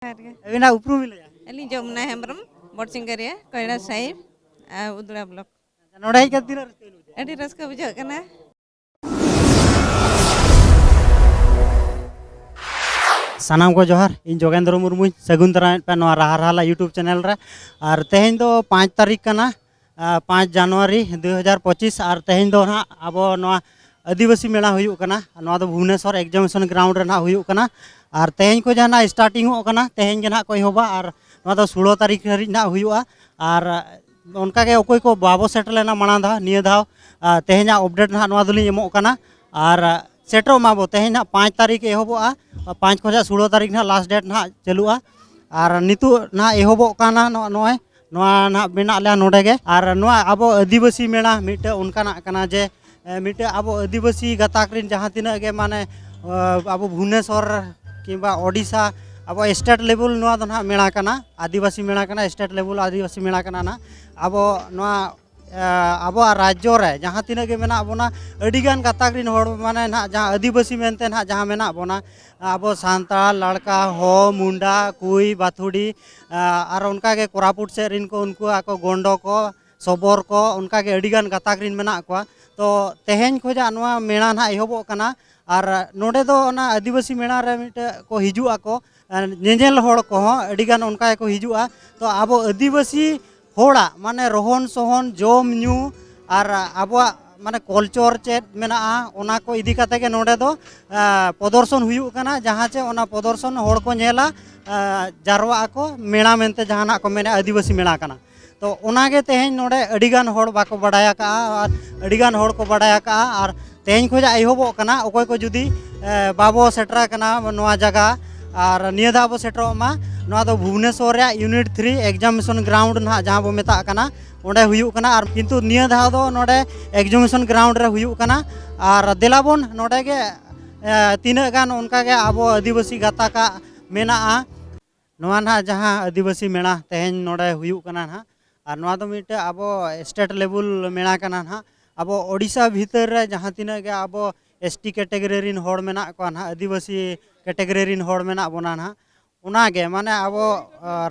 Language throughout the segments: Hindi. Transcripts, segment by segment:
अबिना उपरूम मिले अली जमुना हेम्ब्रम बड़सिंगरिया कयड़ा साहिब उदड़ा ब्लॉक नोडे हेज कते तीना रस्के बुझे अड़ी रस्का बुझाग कना सानाम को जोहार इन जोगेंद्र मुर्मू सगुन तरा पे राहा राहा यूट्यूब चैनल रे और तेहें दो 5 तारीख कना 5 जनवरी 2025 और तेहें दो ना अब आदिवासी मेला हुई कना भुवनेश्वर एग्जामिनेशन ग्राउंड रे ना हुई कना और तेहें को जहाँ स्टार्टिंग होना तेहें ना को एहबा और 16 तारीख हरी ना हुआ और उनका के अकोय को बाबो सेटल लेना माना धा निया धाव तेहें अपडेट ना दुलिंग एमो कना और सेटो माबो तेहें 5 तारीख एहबा 5 खोजा 16 तारीख ना लास्ट डेट ना चलुआ और नितु ना एहबो कना नोय ना मेना ले नोडे गे और नोआ अब आदिवासी मेला मिटे उनकाना कना जे मिटे अब आदिवासी गताक रिन जहाँ तिना गे माने अब भुवनेश्वर किंबा ओडिशा अब स्टेट लेवल नोआ दो ना मेला कना आदिवासी मेला कना स्टेट लेवल आदिवासी मेला कना ना अब नोआ अब राज्य रे जहाँ तिना गे मेना बोना अडिगान गताक रिन होड़ माने ना जहाँ आदिवासी मेनते ना जहाँ मेना बोना अब सांताल लड़का हो मुंडा कुई बाथुड़ी और उनका के कोरापुट से रिन को उनको आको गोंडो को सबोर को उनका के अडिगान गताक रिन मेना को तो तेहें खोजा नोआ मेला ना एहबो कना और नोडे दो ना आदिवासी मेला रे मिटे को हिजुआ को नेजेल होड़ को अडिगान उनका को हिजुआ तो अब आदिवासी होड़ा माने रोहन सोहन जोम न्यू और अब माने कल्चर चेत मेना ओना को इदी काते के नोडे दो प्रदर्शन हुयु कना जहाँ चे ओना प्रदर्शन होड़ को नेला जारवा को मेला मेनते जहाना को मेने आदिवासी मेला कना तो ओनागे तेहें नोडे अडिगान होड़ बाको बडाया का और अडिगान होड़ को बडाया का और तेहें खोजा एहबो कना अकोय को जुदी बाबो सेटरा कना नोआ जगह और निया दाबो सेटरो मा नोआ दो भुवनेश्वर रे यूनिट 3 एग्जामिनेशन ग्राउंड ना जहाँ बो मेता कना ओंडे हुयु कना और किंतु निया दाव दो नोडे एग्जामिनेशन ग्राउंड रे हुयु कना और देलाबोन नोडे के तीना गान उनका के अब आदिवासी गाता का मेना नोआ ना जहाँ आदिवासी मेला तेहें नोडे हुयु कना ना और नोआ दो मिटे अब स्टेट लेवल मेला कना ना अब ओडिशा भीतर रे जहाँ तीना के अब एसटी कैटेगरी रिन होड़ मेना को ना आदिवासी कैटेगरी रिन होड़ मेना बोना ना उनागे माने अब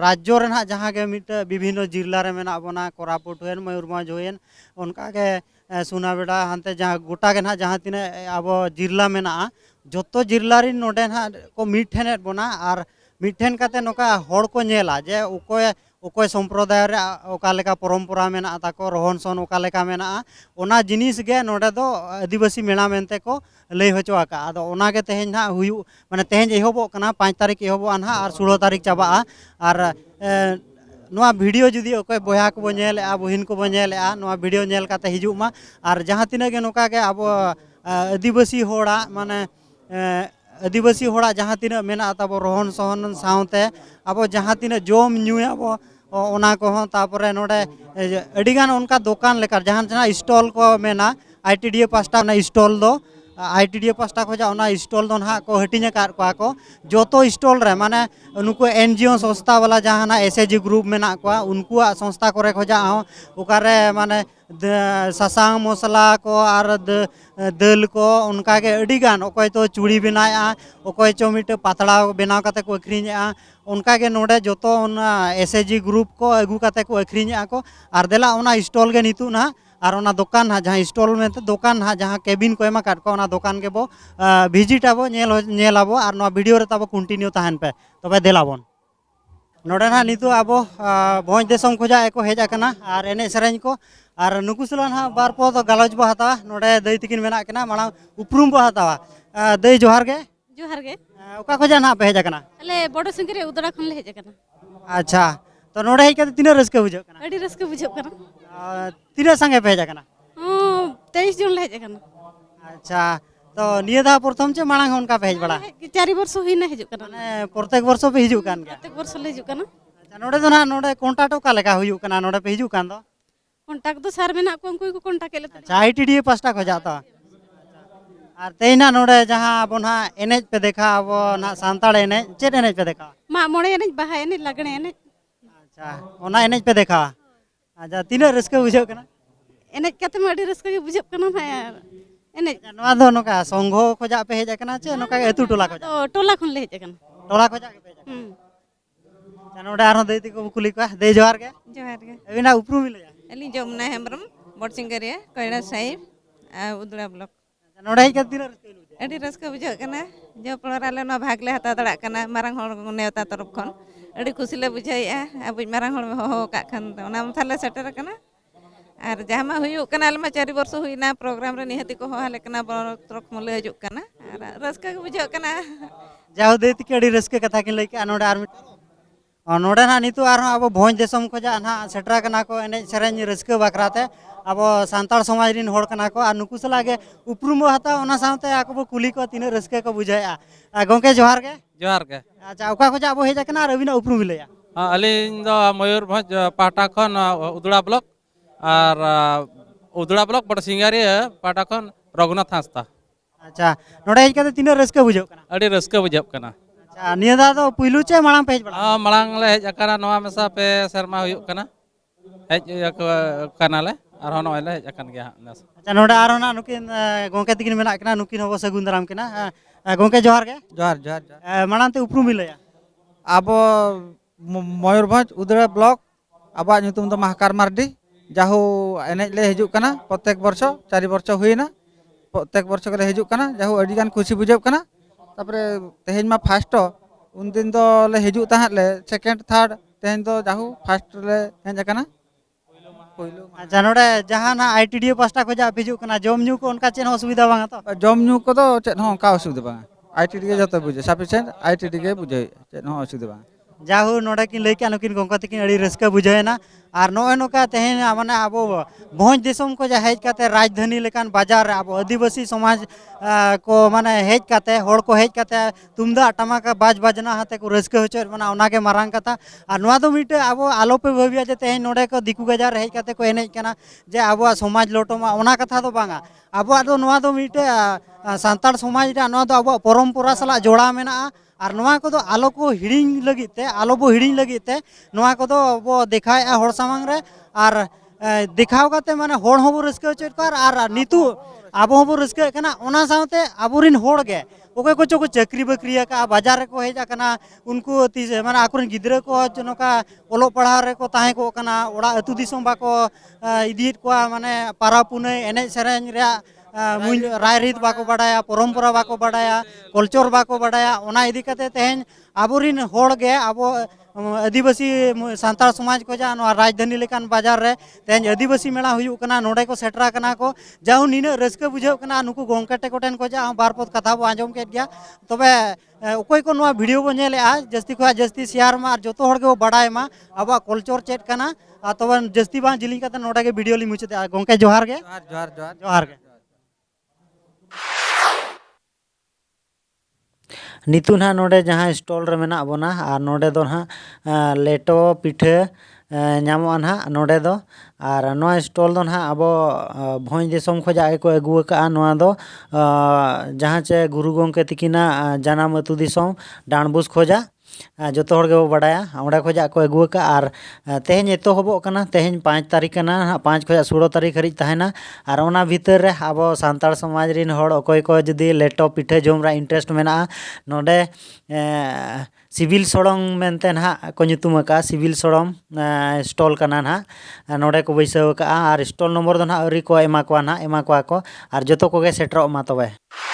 राज्य रे ना जहाँ के मिटे विभिन्न जिला रे मेना बोना कोरापुट हुएन मयूरभंज हुएन उनका के सुनाबेड़ा हानते जहाँ गोटा के ना जहाँ तीना अब जिला मेना जोतो जिला रिन नोडे ना को मिठेन बोना और मिठेन काते नोका होड़ को नेला जे उकोय संप्रदाय रे ओका लेका परंपरा मेना ताको रोहन सन ओका लेका मेना ओना जिनिस गे नोडे दो आदिवासी मेला मेनते को लई होचो आका आदो ओना गे तेहें ना हुयु माने तेहें एहबो कना 5 तारीख एहबो ना और 16 तारीख चाबा और नोआ वीडियो जुदी ओकोय बया को नेले बहिन को नेले नोआ वीडियो नेल काते हिजु मा और जहाँ तिना गे नोका के अब आदिवासी होड़ा माने आदिवासी होड़ा जहाँ तीना मेना तब रोहन सोहन सावते अब जहाँ तीना जोम न्यू अब ओना को तापरे नोडे अडिगान उनका दुकान लेकर जहाँ जहाँ स्टॉल को मेना आईटीडीए पास्टा स्टॉल दो आईटीडीए पास्टा खोजा ओना स्टॉल दो ना को हटिंग को जोतो स्टॉल रे माने उनको एनजीओ संस्था वाला जहाँ ना एसएजी ग्रुप मेना को उनको संस्था करे खोजा ओकारे माने सासांग मसला को और दल को उनका के अडिगान अकोय तो चूड़ी बनाया अकोय चो मिटे पातड़ा बनाव काते को अखरीñेआ उनका के नोडे जोतो एसएजी ग्रुप को अगू काते को अखरीñेआ को और देला ओना स्टॉल के नितु ना और ओना दुकान ना जहाँ स्टॉल में दुकान ना जहाँ केबिन को एमा काट को ओना दुकान के बो विजिट आबो नेलाबो और नोआ वीडियो रे ताबो कंटिन्यू ताहन पे तबे देलाबोन नोडे ना नितु आबो भोज देशम खोजा एको हेज आकना और एने सेरेñ को और नुकु सला ना बार पो तो गालज बो हतावा नोडे दई तकिन मेना कना माना उपरूम बो हतावा दई जोहार गे ओका खोजा ना पे हेज आकना अले बड़ो सिंगरे उदड़ा खन ले हेज कना अच्छा तो नोडे हेज कते तीना रस्के बुझो कना अड़ी रस्का बुझाग कना तीना संगे पे हेज आकना 23 जन ले हेज कना अच्छा तो निया दा प्रथम चे मांग उनका पे हेज बड़ा 4 वर्ष हुइना हेज कना माने प्रत्येक वर्ष पे हिजु कान गे प्रत्येक वर्ष ले हेज कना अच्छा नोडे दो ना नोडे कांटेक्ट ओका लेका हुयु कना नोडे पे हिजु कान दो कांटेक्ट दो सार मेना को उनको को कांटेक्ट केले अच्छा आईटीडीए पास्टा खोजा तो और तेना नोडे जहाँ अब ना एनेज पे देखा अब ना सांताड़ एनेज चेत एनेज पे देखा मा मोड़े एनेज बाहा एनेज लगने एनेज अच्छा ओना एनेज पे देखा अच्छा तीना रस्के बुझो कना एनेज कते मा अड़ी रस्का के बुझाग कना ना यार एनेज नोआ दो नोका संघो खोजा पे हेज कना चे नोका अतु टोला खोजा तो टोला खन ले हेज कना टोला खोजा के पे हेज नोडे आरो देई तको कुली को दे जोहार के जोहार गे अबिना उपरू मिलया अली जमुना हेम्ब्रम बड़सिंगरिया कयड़ा साहिब उदड़ा ब्लॉक नोडे ही कतिना रस्ते लुजे अड़ी रस्का बुझाग कना जो पड़राले न भाग ले हता दड़ा कना मारंग हर नेवता तरफ खन अड़ी खुशी ले बुझाइया अब मारंग हर हो का खन ओना थाले सेटर कना और जहाँ मा हुयुग कना अलमा 4 वर्ष हुइना प्रोग्राम रे निहति को हाले कना तरफ मले हजुग कना और रस्का बुझाग कना जाओ देई तके अड़ी रस्के कथा किन लई के नोडे आर नोडे ना नितु आर अब भोज देशम खोजा ना सेटरा कना को एने सेरेन रस्के बाकराते अब सांताल समाज रिन होड़ कना को आ नुकु सलागे उपरुमो हता ओना सामते आको कुली को तीन रस्के को बुझाया गोंके जोहार के जोहार के अच्छा ओका खोजा अब हेजा कना रविना उपरू मिलया अलिंग दो मयूरभंज पाटा खन उदड़ा ब्लॉक और उदड़ा ब्लॉक बड़सिंगारिया पाटा खन रघुनाथ हांसदा अच्छा नोडे हेज कते तीन रस्के बुझो कना अड़ी रस्का बुझाब कना अच्छा निया दा तो पुइलु चे माळाम पे हेज बड़ा मांग ले हेज अकाना नवा मेसा पे शर्मा हुयुग कना हेज कना ले और होनो ले हेज अकन गया नेस अच्छा नोडे आरो ना नुकिन गोंके तिकिन मेना कना नुकिन होबो सगुन दाराम कना गोंके जोहार के जोहार जोहार जोहार माळाम ते उपरू मिलया अब मयूरभंज उदड़ा ब्लॉक अब ᱧᱩᱛᱩᱢ ᱫᱚ महाकार मार्डी जाहू एनेज ले हिजुग कना प्रत्येक वर्ष 4 वर्ष हुईना प्रत्येक वर्ष के हिजुग कना जाहू अडी गान खुशी बुझाव कना तापरे तेहेज मा फर्स्ट उन दिन दो ले हिजुग ताहात ले सेकंड थर्ड तेहेज दो जाहू फर्स्ट ले हेज कना पहिलो अच्छा नोडे जहां ना आईटीडी पास्टा खोजा हिजुग कना जम न्यू को उनका चेन असुविधा बांगा तो जम ᱧᱩ को दो चेत हो का असुविधा बा आईटीडी के जतो बुझे सफिशिएंट आईटीडी के बुझे चेत हो असुविधा बा जाहू नोडे किन लई के नुकिन गोंका तिकिन अड़ी रस्का बुझायना और नोय नोका तेहेन माने अब भोज देशम को जा हेज काते राजधानी लेकान बाजार रे अब आदिवासी समाज को माने हेज काते होड़ को हेज काते तुमदा टमाक बाज बाजना हाते को रस्का होचो माने ओना के मारांग कथा और नोआ दो मिटे अब आलो पे भाबिया जे तेहेन नोडे को दिकु गजार हेज काते को एनेज कना जे अब समाज लोटोमा ओना कथा दो बांगा अब दो नोआ दो मिटे सांताड़ समाज रा नोआ दो अब परंपरा सला जोड़ा मेना और नोआ को दो आलो को हिड़िंग लगित ते आलो बो हिड़िंग लगित ते नोआ को दो बो देखाएआ होड़ सामांग रे और देखाव काते माने होड़ होबो रस्का होचो को और नितु आबो होबो रस्का कना ओना साउते आबोरिन होड़ गे ओके को चो को चाकरी बकरी का बाजार को हेज कना उनको तीस माने आकुरन गिद्रा को नोका ओलो पढ़ा रे को ताहे को कना ओड़ा अतु दिसम बाको इदीत को माने पारा पुने एने सेरेन रे राय रीत बाको बाडाया परंपरा बाको बाडाया कल्चर बाको बाडाया ओना इदी कते तेहेन आबोरिन होड़ गे आबो आदिवासी सांताल समाज को जा राजधानी लेकान बाजार रे तेहेन आदिवासी मेला हुयुग कना नोडे को सेटरा कना को जाहू नीना रस्का बुझाव कना नुकु गोंकटे कोटेन को जा बार पद कथा बो आंजम केट गया तबे ओकोय को नोआ वीडियो बो नेलेआ जस्ती को जस्ती शेयर मा और जतो होड़ के बाडाय मा अब कल्चर चेट कना तबे जस्ती बा जिलिंग कते नोडे के वीडियो लि मुचते गोंके जोहार के जोहार जोहार जोहार जोहार के नितु ना नोडे जहाँ स्टॉल रे मेना बोना और नोडे दो ना लेटो पिठे ᱧᱟᱢᱚᱜᱼᱟ ᱱᱟᱦᱟᱜ ᱱᱚᱰᱮ ᱫᱚ ᱟᱨ ᱱᱚᱣᱟ ᱥᱴᱚᱞ ᱫᱚ ᱱᱟᱦᱟᱜ ᱟᱵᱚ ᱵᱷᱚᱸᱡᱽ ᱫᱤᱥᱚᱢ ᱠᱷᱚᱡᱟᱜ ᱜᱮᱠᱚ ᱟᱹᱜᱩ ᱟᱠᱟᱜᱼᱟ ᱱᱚᱣᱟ ᱫᱚ ᱡᱟᱦᱟᱸ ᱪᱮ ᱜᱩᱨᱩ ᱜᱚᱢᱠᱮ ᱛᱤᱠᱤᱱᱟᱜ ᱡᱟᱱᱟᱢ ᱟᱹᱛᱩ ᱫᱤᱥᱚᱢ ᱰᱟᱸᱰᱵᱩᱥ ᱠᱷᱚᱡᱟᱜ ᱡᱚᱛᱚ ᱦᱚᱲ ᱜᱮᱵᱚ ᱵᱟᱰᱟᱭᱟ ᱚᱸᱰᱮ ᱠᱷᱚᱡᱟᱜ ᱠᱚ ᱟᱹᱜᱩ ᱟᱠᱟᱜᱼᱟ ᱟᱨ ᱛᱮᱦᱮᱧ ᱮᱛᱚᱦᱚᱵᱚᱜ ᱠᱟᱱᱟ ᱛᱮᱦᱮᱧ 5 ᱛᱟᱹᱨᱤᱠᱷ ᱠᱟᱱᱟ 5 ᱠᱷᱚᱡᱟᱜ 16 ᱛᱟᱹᱨᱤᱠᱷ ᱦᱟᱹᱨᱤᱡ ᱛᱟᱦᱮᱱᱟ ᱟᱨ ᱚᱱᱟ ᱵᱷᱤᱛᱟᱹᱨ ᱨᱮ ᱟᱵᱚ ᱥᱟᱱᱛᱟᱲ ᱥᱚᱢᱟᱡᱽ ᱨᱤᱱ ᱦᱚᱲ ᱚᱠᱚᱭ ᱠᱚ ᱡᱩᱫᱤ ᱞᱮᱴᱚ ᱯᱤᱴᱷᱟᱹ ᱡᱚᱢ ᱨᱮᱭᱟᱜ ᱤᱱᱴᱟᱨᱮᱥᱴ ᱢᱮᱱᱟᱜᱼᱟ ᱱᱚᱰᱮ सिविल सड़ोंग मेनते नहाग को ᱧᱩᱛᱩᱢ ᱟᱠᱟᱜᱼᱟ सिविल सड़ोंग स्टॉल कना नहाग नोडे को बैसाव आकागᱼᱟ और स्टॉल नंबर दो नहाग अरी को एमा कोआ को और जतो कोगे सेटरोग मा तबे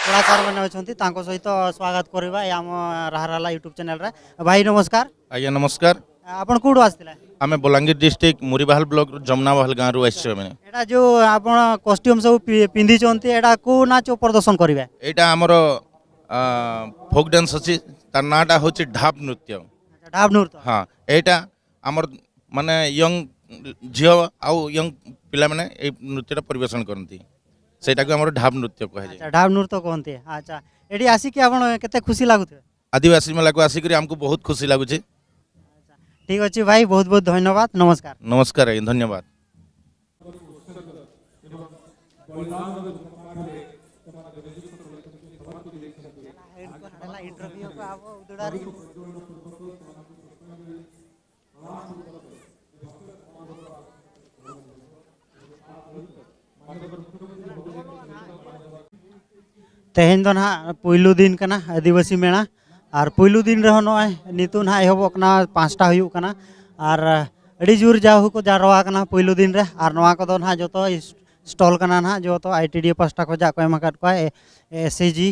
कलाकार माने अछंती तांको सहित स्वागत करबा आम राहराला यूट्यूब चैनल रे भाई नमस्कार आज्ञा नमस्कार आपण कोडो आस्तिला आमे बलांगीर डिस्ट्रिक्ट मुरीबाहल ब्लॉक जमुनाबाहल गाँव रु आइछ मैंने एटा जो आपण कॉस्ट्यूम सब पिंदी चंती एटा को नाच प्रदर्शन करिवे एटा हमरो फोक डांस अछि तार नाटा होछि ढाप नृत्य ढाब नृत्य हाँ एटा हमर माने यंग झियो आउ यंग पिला माने ए नृत्यटा परिवेशन करंती सेटा को हमर ढाप नृत्य कहे अच्छा ढाब नृत्य कहते अच्छा एडी आसी कि आपण केते खुशी लागुते आदिवासी मेला को आसी करी हमको बहुत खुशी लागु छै ठीक अछि भाई बहुत बहुत धन्यवाद नमस्कार नमस्कार आज्ञा धन्यवाद इंटरव्यू को आवो उदुडारी तेहेन दो ना पुइलु दिन कना आदिवासी मेला और पुलू दिन रहो नॉय नितु ना एहबोग कना 5टा हुयुग कना और अड़ी जोर जाहु को जारवा कना पुलू दिन रे और नवा को ना जो स्टॉल कना ना जो तो आईटीडी पास्टा को जा को एमकाट को एसएजी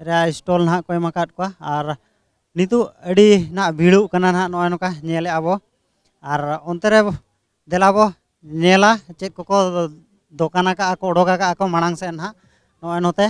रे स्टॉल ना को एमकाट को और नितु अड़ी ना भीड़ू कना ना नॉय नका नेले आबो और onte रे देलाबो नेला चेक को दोकाना का को ओडोका का को मांग से ना नॉय नोते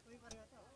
कोई